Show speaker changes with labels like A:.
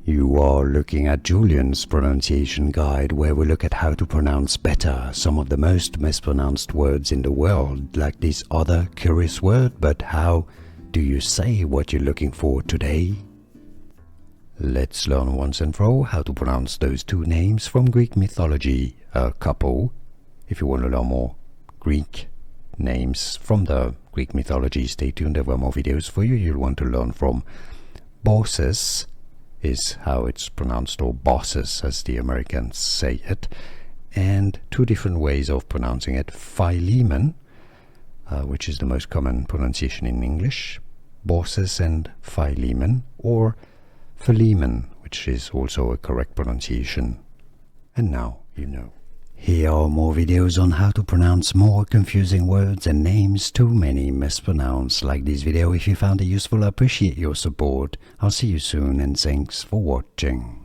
A: You are looking at Julian's pronunciation guide, where we look at how to pronounce better some of the most mispronounced words in the world, like this other curious word. But how do you say what you're looking for today? Let's learn once and for all how to pronounce those two names from Greek mythology, a couple. If you want to learn more Greek names from the Greek mythology, stay tuned, there are more videos for you. You'll want to learn from Baucis, is how it's pronounced, or bosses as the Americans say it, and two different ways of pronouncing it: Philemon, which is the most common pronunciation in English, Baucis and Philemon, or Philemon, which is also a correct pronunciation. And now you know. Here are more videos on how to pronounce more confusing words and names too many mispronounced. Like this video if you found it useful. I appreciate your support. I'll see you soon, and thanks for watching.